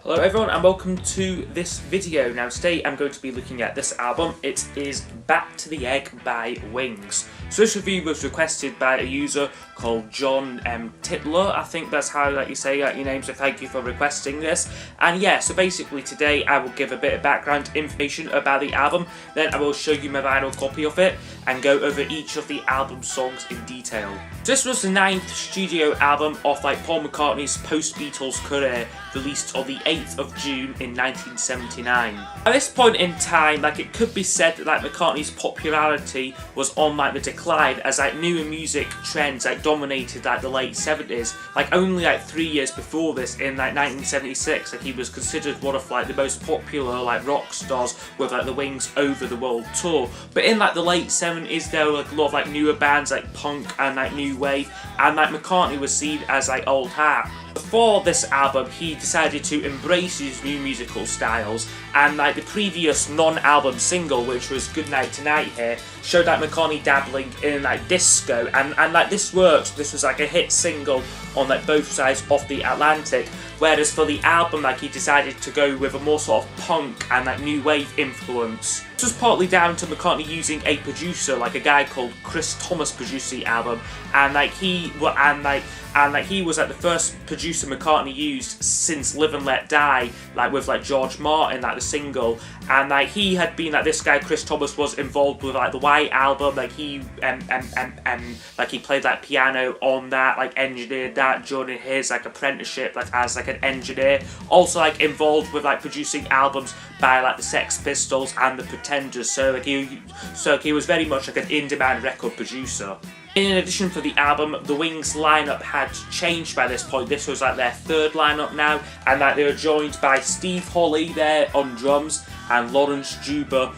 Hello everyone and welcome to this video. Now today I'm going to be looking at this album. It is Back to the Egg by Wings. So this review was requested by a user called John Titler. I think that's how you say your name, so thank you for requesting this. And yeah, so basically today I will give a bit of background information about the album, then I will show you my vinyl copy of it and go over each of the album songs in detail. So this was the 9th studio album of Paul McCartney's post-Beatles career, released on the 8th of June in 1979. At this point in time, it could be said that McCartney's popularity was on the decline as newer music trends dominated the late 70s. Only 3 years before this, in 1976, he was considered one of the most popular rock stars with the Wings over the world tour. But in the late 70s, there were a lot of newer bands punk and new wave, and McCartney was seen as old hat. Before this album, he decided to embrace his new musical styles, and the previous non-album single, which was Goodnight Tonight Here, showed McCartney dabbling in disco, and this worked. This was a hit single on both sides of the Atlantic. Whereas for the album, he decided to go with a more sort of punk and new wave influence. This was partly down to McCartney using a producer, a guy called Chris Thomas, produced the album, and he was the first producer McCartney used since Live and Let Die, with George Martin, the single, and he had been this guy Chris Thomas was involved with the White Album, he played piano on that, engineered that during his apprenticeship as an engineer, also involved with producing albums by the Sex Pistols and the Pretenders, so he was very much an in-demand record producer. In addition, for the album, the Wings lineup had changed by this point. This was their third lineup now, and they were joined by Steve Holley there on drums and Lawrence Juba,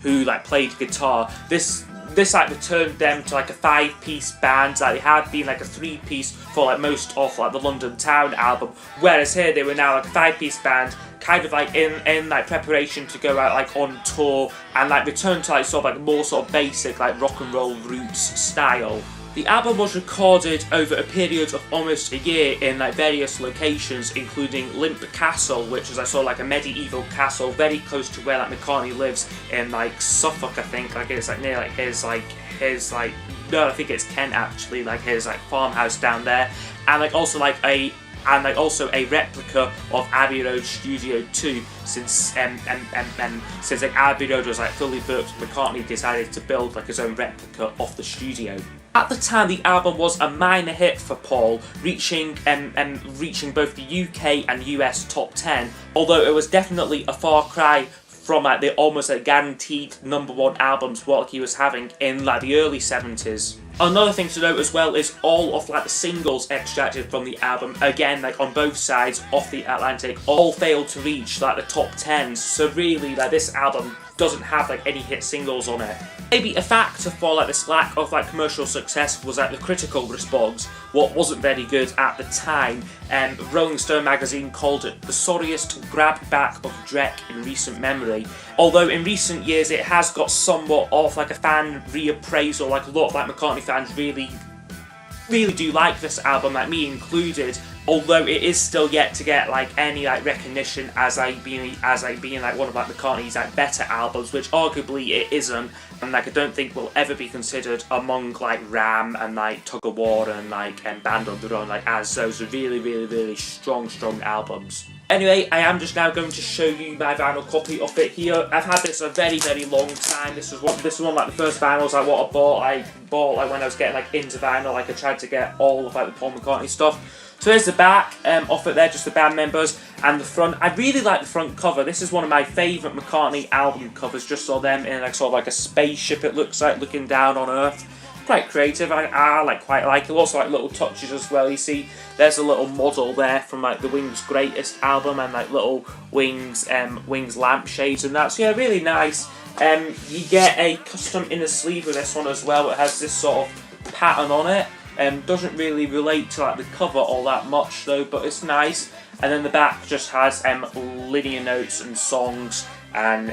who played guitar. This returned them to a 5-piece band. They had been a 3-piece for most of the London Town album, whereas here they were now a 5-piece band, kind of in preparation to go out on tour and return to more basic rock and roll roots style. The album was recorded over a period of almost a year in various locations, including Limp Castle, which is a medieval castle very close to where McCartney lives in Suffolk, I think. It's near his no, I think it's Kent actually, his farmhouse down there, and also a replica of Abbey Road Studio 2, since Abbey Road was fully booked. McCartney decided to build his own replica of the studio. At the time, the album was a minor hit for Paul, reaching both the UK and US top 10, although it was definitely a far cry from the almost guaranteed #1 albums what he was having in the early 70s. Another thing to note as well is all of the singles extracted from the album, again on both sides of the Atlantic, all failed to reach the top 10s. So really this album doesn't have any hit singles on it. Maybe a factor for this lack of commercial success was the critical response, what wasn't very good at the time. Rolling Stone magazine called it the sorriest grab back of Drek in recent memory. Although in recent years it has got somewhat of a fan reappraisal, a lot of McCartney fans really do like this album, me included, although it is still yet to get any recognition as being one of McCartney's better albums, which arguably it isn't, and I don't think will ever be considered among Ram and Tug of War and Band on the Run as those really strong albums. Anyway, I am just now going to show you my vinyl copy of it here. I've had this a very long time. This is one of the first vinyls I bought. I bought when I was getting into vinyl. I tried to get all of the Paul McCartney stuff. So there's the back of it there, just the band members, and the front. I really like the front cover. This is one of my favourite McCartney album covers. Just saw them in a spaceship, it looks looking down on Earth. Quite creative. I quite like it. Also little touches as well. You see, there's a little model there from the Wings' greatest album, and little Wings lampshades and that. So yeah, really nice. You get a custom inner sleeve with this one as well. It has this sort of pattern on it. Doesn't really relate to the cover all that much though, but it's nice. And then the back just has linear notes and songs and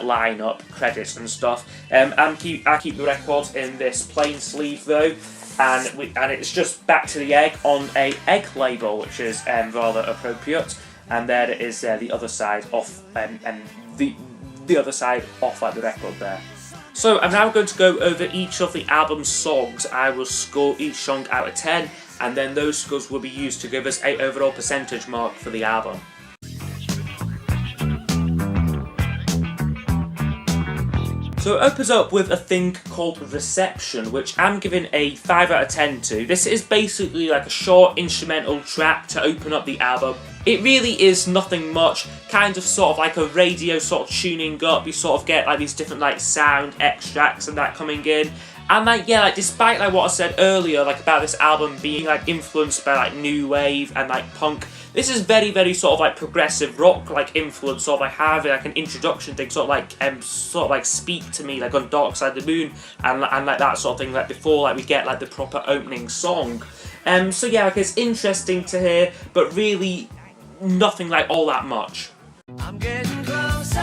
line-up credits and stuff. I keep the records in this plain sleeve though. and it's just Back to the Egg on a egg label, which is rather appropriate. And there it is there, the other side off, and the other side off like the record there. So I'm now going to go over each of the album's songs. I will score each song out of 10, and then those scores will be used to give us an overall percentage mark for the album. So it opens up with a thing called Reception, which I'm giving a 5 out of 10 to. This is basically like a short instrumental track to open up the album. It really is nothing much, kind of sort of like a radio sort of tuning up. You sort of get like these different like sound extracts and that coming in. And like, yeah, like despite like what I said earlier, like about this album being like influenced by like new wave and like punk, this is very, very sort of like progressive rock like influence, sort of like having like an introduction thing, sort of like Speak to Me, like on Dark Side of the Moon, and like that sort of thing, like before like we get like the proper opening song. So yeah, like it's interesting to hear, but really nothing like all that much. I'm getting closer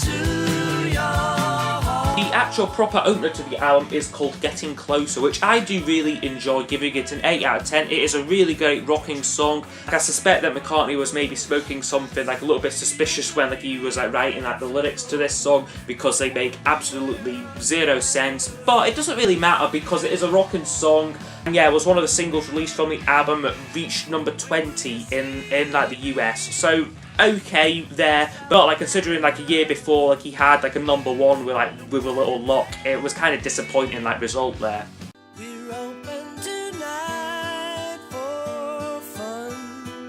to your heart. The actual proper opener to the album is called Getting Closer, which I do really enjoy, giving it an 8 out of 10. It is a really great rocking song. I suspect that McCartney was maybe smoking something like a little bit suspicious when like he was like writing like the lyrics to this song, because they make absolutely zero sense. But it doesn't really matter because it is a rocking song. And yeah, it was one of the singles released from the album that reached number 20 in like the US. So okay there, but like considering like a year before like he had like a number 1 with a little luck, it was kind of disappointing like result there.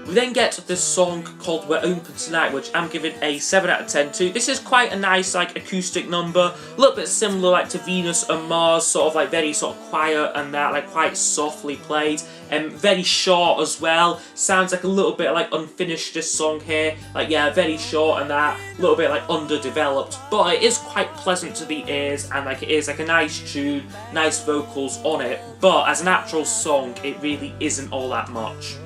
We then get this song called We're Open Tonight, which I'm giving a 7 out of 10 to. This is quite a nice like acoustic number, a little bit similar like to Venus and Mars, sort of like very sort of quiet and that, like quite softly played, and very short as well. Sounds like a little bit like unfinished, this song here, like yeah, very short and that, a little bit like underdeveloped, but it is quite pleasant to the ears, and like it is like a nice tune, nice vocals on it, but as an actual song it really isn't all that much.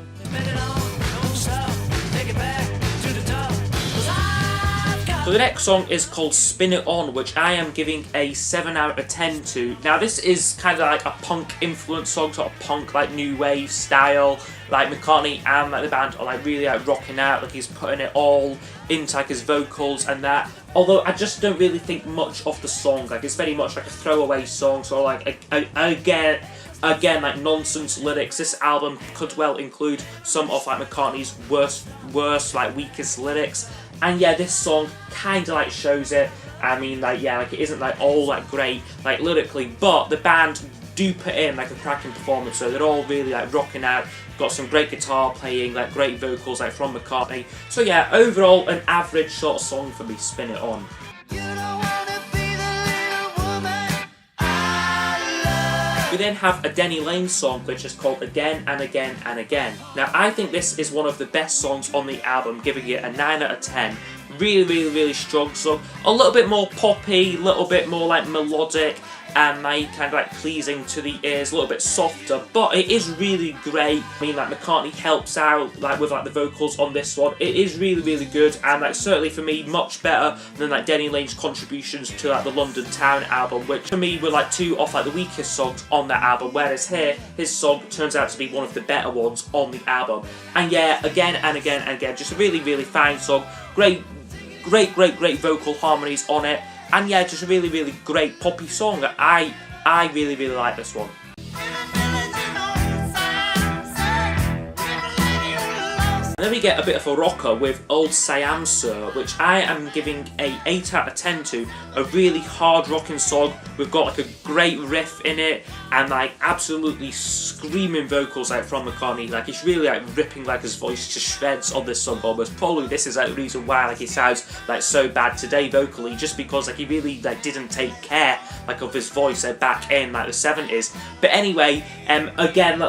So the next song is called Spin It On, which I am giving a 7 out of 10 to. Now this is kind of like a punk influence song, sort of punk like new wave style. Like McCartney and like the band are like really like rocking out, like he's putting it all into like his vocals and that. Although I just don't really think much of the song, like it's very much like a throwaway song, so like again like nonsense lyrics. This album could well include some of like McCartney's worst like weakest lyrics. And yeah, this song kind of like shows it. I mean, like yeah, like it isn't like all like great like lyrically, but the band do put in like a cracking performance. So they're all really like rocking out. Got some great guitar playing, like great vocals like from McCartney. So yeah, overall an average sort of song for me. Spin It On. We then have a Denny Lane song, which is called Again and Again and Again. Now, I think this is one of the best songs on the album, giving it a 9 out of 10. Really, really, really strong song. A little bit more poppy, a little bit more like melodic, and like kind of like pleasing to the ears, a little bit softer, but it is really great. I mean, like McCartney helps out like with like the vocals on this one. It is really, really good, and like certainly for me much better than like Denny Lane's contributions to like the London Town album, which for me were like 2 of like the weakest songs on that album, whereas here his song turns out to be one of the better ones on the album. And yeah, Again and Again and Again, just a really, really fine song. Great vocal harmonies on it. And yeah, just a really, really great poppy song. I really, really like this one. And then we get a bit of a rocker with Old Siam Sir, which I am giving a 8 out of 10 to. A really hard rocking song. We've got like a great riff in it, and like absolutely screaming vocals like from McCartney. Like he's really like ripping like his voice to shreds on this song almost. Probably this is like the reason why like he sounds like so bad today vocally, just because like he really like didn't take care like of his voice back in like the 70s. But anyway, again,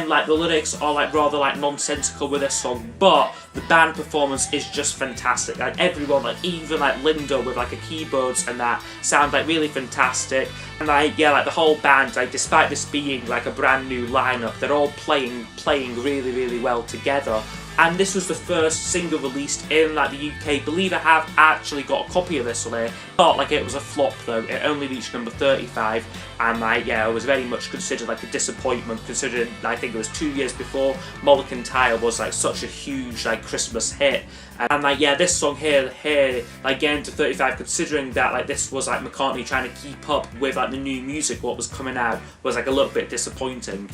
like the lyrics are like rather like nonsensical with this song, but the band performance is just fantastic. Like everyone, like even like Linda with like a keyboards and that, sound like really fantastic. And like yeah, like the whole band, like despite this being like a brand new lineup, they're all playing really, really well together. and this was the first single released in like the UK. Believe I have actually got a copy of this one here. Thought like it was a flop though. It only reached number 35, and like yeah, it was very much considered like a disappointment, considering I think it was 2 years before Mulligan Tire was like such a huge like Christmas hit. And like yeah, this song here like getting to 35, considering that like this was like McCartney trying to keep up with like the new music what was coming out, was like a little bit disappointing.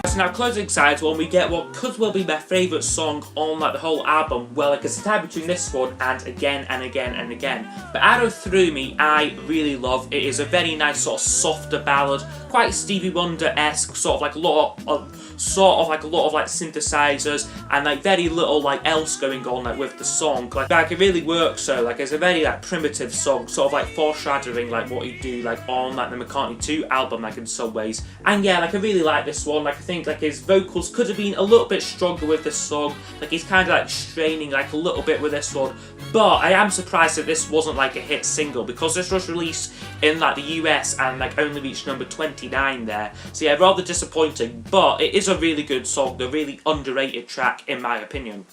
So now closing sides, when we get what could well be my favourite song on like the whole album. Well, like it's a tie between this one and Again and Again and Again. But Arrow Through Me I really love. It is a very nice sort of softer ballad, quite Stevie Wonder-esque, sort of like a lot of synthesizers, and like very little like else going on like with the song. Like it really works. So like it's a very like primitive song, sort of like foreshadowing like what he'd do like on like the McCartney 2 album, like in some ways. And yeah, like I really like this one. Like I think like his vocals could have been a little bit stronger with this song. Like he's kind of like straining like a little bit with this one. But I am surprised that this wasn't like a hit single, because this was released in like the US and like only reached number 29 there. So yeah, rather disappointing, but it is a really good song, a really underrated track in my opinion.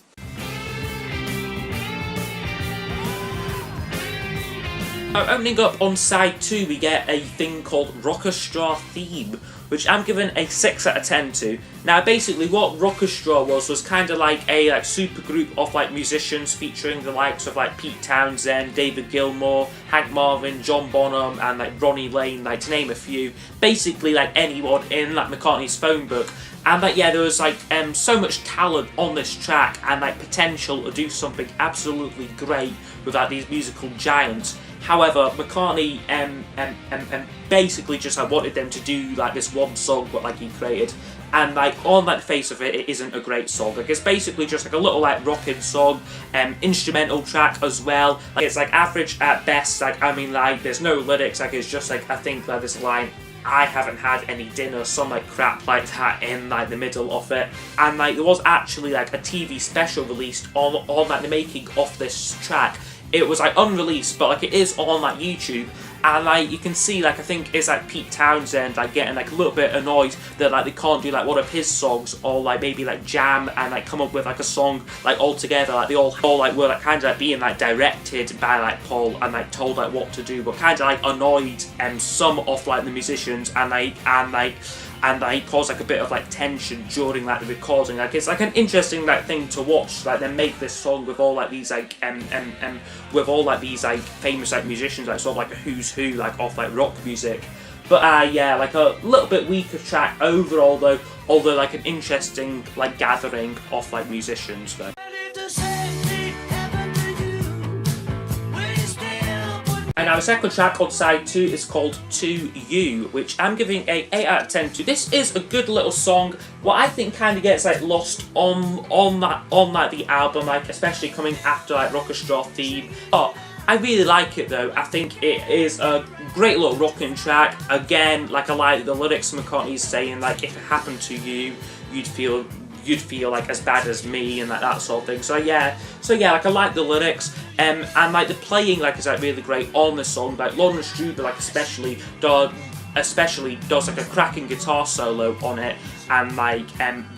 Opening up on side 2, we get a thing called Rockestra Theme, which I'm giving a 6 out of 10 to. Now basically what Rockestra was kind of like a like super group of like musicians featuring the likes of like Pete Townsend, David Gilmour, Hank Marvin, John Bonham, and like Ronnie Lane, like to name a few. Basically like anyone in like McCartney's phone book. And like yeah, there was like so much talent on this track and like potential to do something absolutely great with like these musical giants. However, McCartney basically just like wanted them to do like this one song what like he created, and like on like the face of it, it isn't a great song. Like it's basically just like a little like rocking song, instrumental track as well. Like it's like average at best. Like I mean, like there's no lyrics. Like it's just like I think like this line, I haven't had any dinner, some like crap like that in like the middle of it. And like there was actually like a TV special released on like the making of this track. It was like unreleased, but like it is on like YouTube, and like you can see like I think it's like Pete Townsend like getting like a little bit annoyed that like they can't do like one of his songs, or like maybe like jam and like come up with like a song like all together. Like they all like were like kind of like being like directed by like Paul and like told like what to do, but kind of like annoyed some of like the musicians, and caused like a bit of like tension during like the recording. Like it's like an interesting like thing to watch, like they make this song with all like these like with all like these like famous like musicians, like sort of like a who's who like of like rock music. But yeah, like a little bit weaker track overall though, although like an interesting like gathering of like musicians though. And now the second track on side 2 is called To You, which I'm giving a 8 out of 10 to. This is a good little song. What I think kind of gets like lost on like the album, like especially coming after like Rockestra Theme. But I really like it though. I think it is a great little rocking track. Again, like I like the lyrics McCartney's saying like, if it happened to you, you'd feel like as bad as me, and like that sort of thing. So yeah, like I like the lyrics, and like the playing like is like really great on this song. Like Lawrence Struber like especially does like a cracking guitar solo on it, and like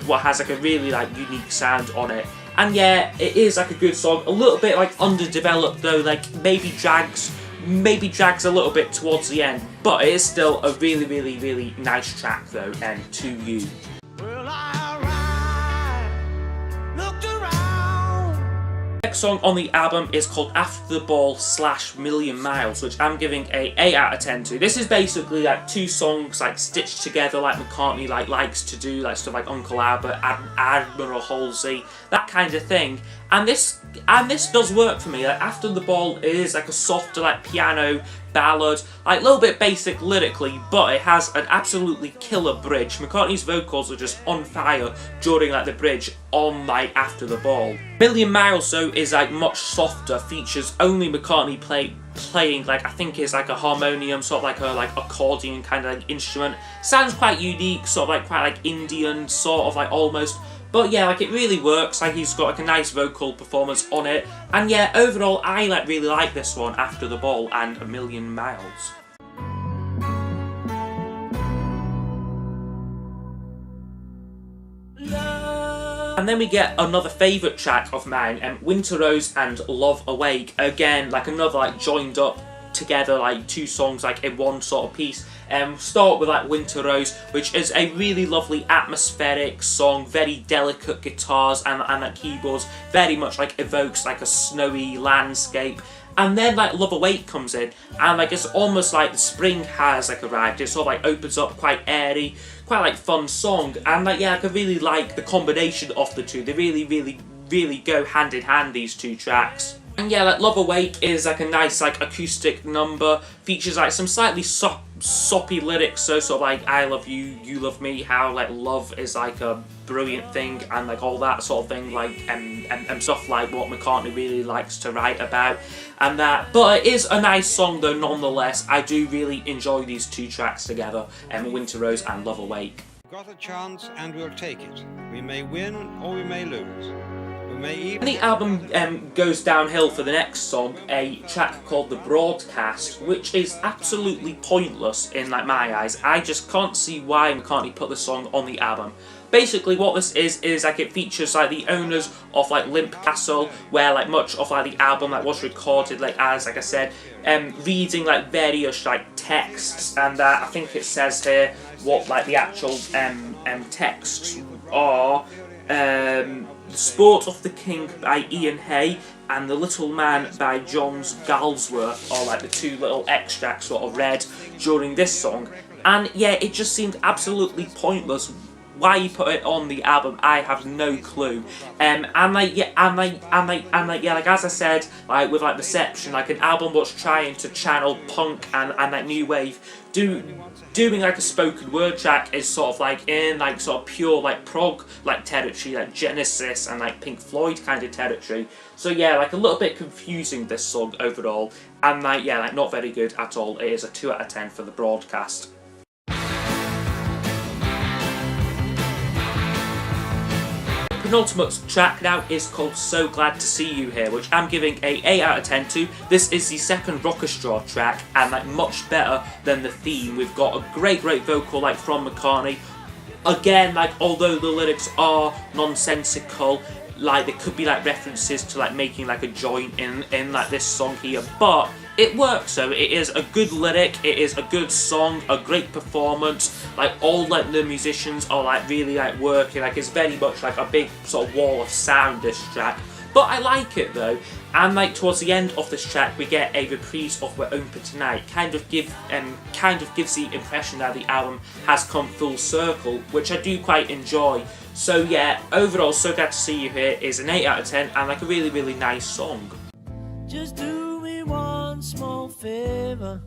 what has like a really like unique sound on it. And yeah, it is like a good song. A little bit like underdeveloped though, like maybe drags a little bit towards the end, but it is still a really, really, really nice track though. And To You. Next song on the album is called After the Ball / Million Miles, which I'm giving a 8 out of 10 to. This is basically like 2 songs like stitched together, like McCartney like likes to do, like stuff like Uncle Albert, Admiral Halsey, that kind of thing. And this does work for me. Like After the Ball is like a softer like piano ballad, like a little bit basic lyrically, but it has an absolutely killer bridge. McCartney's vocals are just on fire during like the bridge on like After the Ball. Million Miles though is like much softer, features only McCartney playing like I think is like a harmonium, sort of like a like accordion kind of like instrument. Sounds quite unique, sort of like quite like Indian, sort of like almost. But yeah, like it really works, like he's got like a nice vocal performance on it. And yeah, overall I like really like this one, After the Ball and A Million Miles. And then we get another favourite track of mine, Winter Rose and Love Awake. Again, like another like joined up together like two songs like in one sort of piece. Start with like Winter Rose, which is a really lovely atmospheric song, very delicate guitars and like keyboards, very much like evokes like a snowy landscape. And then like Love Awake comes in, and like it's almost like the spring has like arrived. It sort of like opens up quite airy, quite like fun song, and like yeah, I could really like the combination of the two. They really go hand in hand, these two tracks. And yeah, like Love Awake is like a nice like acoustic number, features like some slightly soppy lyrics, so sort of like I love you, you love me, how like love is like a brilliant thing and like all that sort of thing, like and stuff like what McCartney really likes to write about and that. But it is a nice song though nonetheless. I do really enjoy these two tracks together, Winter Rose and Love Awake. Got a chance and we'll take it. We may win or we may lose. And the album goes downhill for the next song, a track called The Broadcast, which is absolutely pointless in like my eyes. I just can't see why McCartney put this song on the album. Basically what this is like it features like the owners of like Limp Castle, where like much of like the album like was recorded like as like I said, reading like various like texts, and I think it says here what like the actual texts are. The Sport of the King by Ian Hay and The Little Man by John Galsworth are like the two little extracts sort of read during this song. And yeah, it just seemed absolutely pointless. Why you put it on the album, I have no clue. And like as I said, like with like Reception, like an album was trying to channel punk and like new wave, doing like a spoken word track is sort of like in like sort of pure like prog like territory, like Genesis and like Pink Floyd kind of territory. So yeah, like a little bit confusing this song overall, and like yeah, like not very good at all. It is a 2 out of 10 for The Broadcast. Penultimate track now is called So Glad to See You Here, which I'm giving a 8 out of 10 to. This is the second Rockestra track and like much better than the theme. We've got a great vocal like from McCartney. Again, like although the lyrics are nonsensical, like there could be like references to like making like a joint in like this song here, but it works. So it is a good lyric, it is a good song, a great performance. Like all like the musicians are like really like working. Like it's very much like a big sort of wall of sound, this track. But I like it though. And like towards the end of this track, we get a reprise of We're Open Tonight. Kind of gives the impression that the album has come full circle, which I do quite enjoy. So yeah, overall, So Glad to See You Here is an 8 out of 10 and like a really nice song. Just do me one small favour,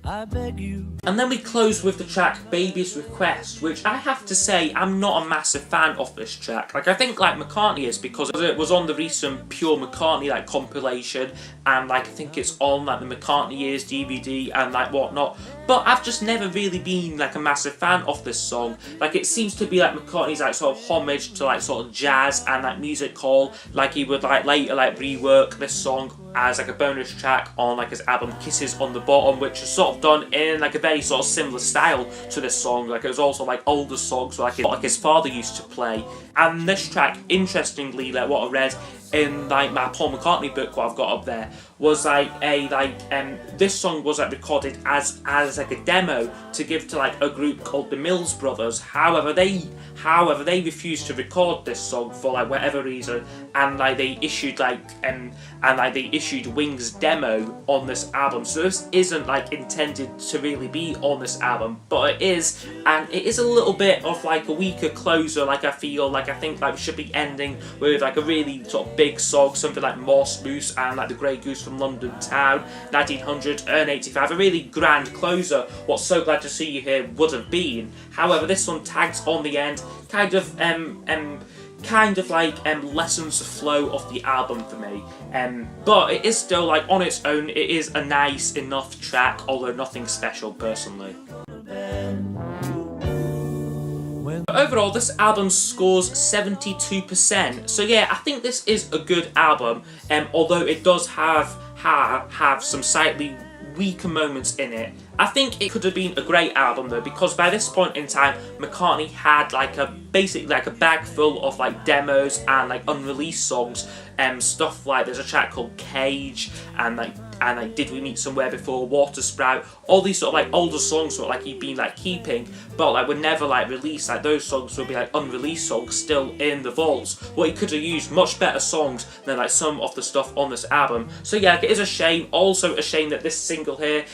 I beg you. And then we close with the track Baby's Request, which I have to say I'm not a massive fan of this track. Like I think like McCartney is, because it was on the recent Pure McCartney like compilation, and like I think it's on like the McCartney Years DVD and like whatnot. But I've just never really been like a massive fan of this song. Like it seems to be like McCartney's like sort of homage to like sort of jazz and like music hall. Like he would like later like rework this song as like a bonus track on like his album Kisses on the Bottom, which is sort of done in like a very sort of similar style to this song. Like it was also like older songs like his father used to play. And this track, interestingly, like what I read in like my Paul McCartney book, what I've got up there, was like this song was like recorded as like a demo to give to like a group called the Mills Brothers. However they refused to record this song for like whatever reason, and like they issued Wings demo on this album. So this isn't like intended to really be on this album, but it is, and it is a little bit of like a weaker closer. Like I feel like I think like we should be ending with like a really sort of big song, something like Morse Moose and like the Grey Goose from London Town, 1985, a really grand closer, what So Glad to See You Here would have been. However, this one tags on the end, kind of lessens the flow of the album for me. But it is still like on its own, it is a nice enough track, although nothing special personally. Overall, this album scores 72%. So yeah, I think this is a good album, although it does have some slightly weaker moments in it. I think it could have been a great album though, because by this point in time, McCartney had like basically like a bag full of like demos and like unreleased songs, stuff like there's a track called Cage and like Did We Meet Somewhere Before, Water Sprout, all these sort of like older songs sort of like he'd been like keeping, but like were never like released. Like those songs would be like unreleased songs still in the vaults. What he could have used much better songs than like some of the stuff on this album. So yeah, it is a shame. Also a shame that this single here,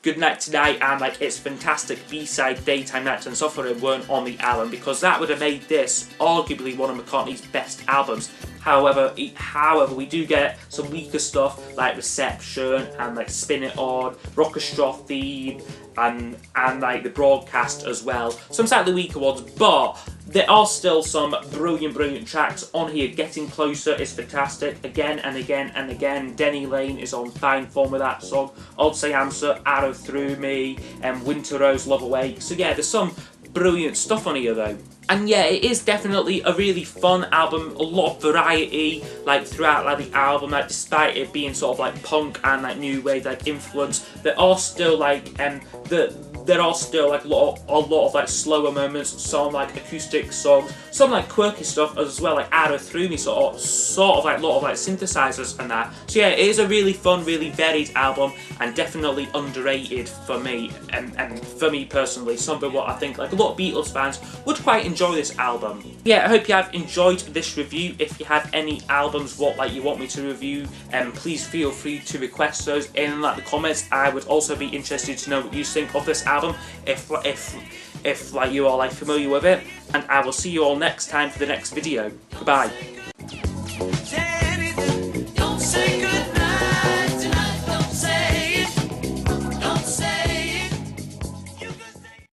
Good Night Tonight, and like its fantastic B-side Daytime Nights and Suffering weren't on the album, because that would have made this arguably one of McCartney's best albums. However, we do get some weaker stuff like Reception and like Spin It On, Rockestra Theme, and like the Broadcast as well. Some slightly weaker ones, but there are still some brilliant tracks on here. Getting Closer is fantastic, again and again and again. Denny Lane is on fine form with that song. Odd Say Answer, Arrow Through Me, and Winter Rose, Love Awake. So yeah, there's some brilliant stuff on here though. And yeah, it is definitely a really fun album, a lot of variety like throughout like the album. Like despite it being sort of like punk and like new wave like influence, there are still like there are still like a lot of like slower moments, some like acoustic songs, some like quirky stuff as well, like Arrow Through Me, sort of like a lot of like synthesizers and that. So yeah, it is a really fun, really varied album, and definitely underrated for me, and for me personally, something what I think like a lot of Beatles fans would quite enjoy this album. Yeah, I hope you have enjoyed this review. If you have any albums what like you want me to review, please feel free to request those in like the comments. I would also be interested to know what you think of this album, if like you are like familiar with it. And I will see you all next time for the next video. Goodbye.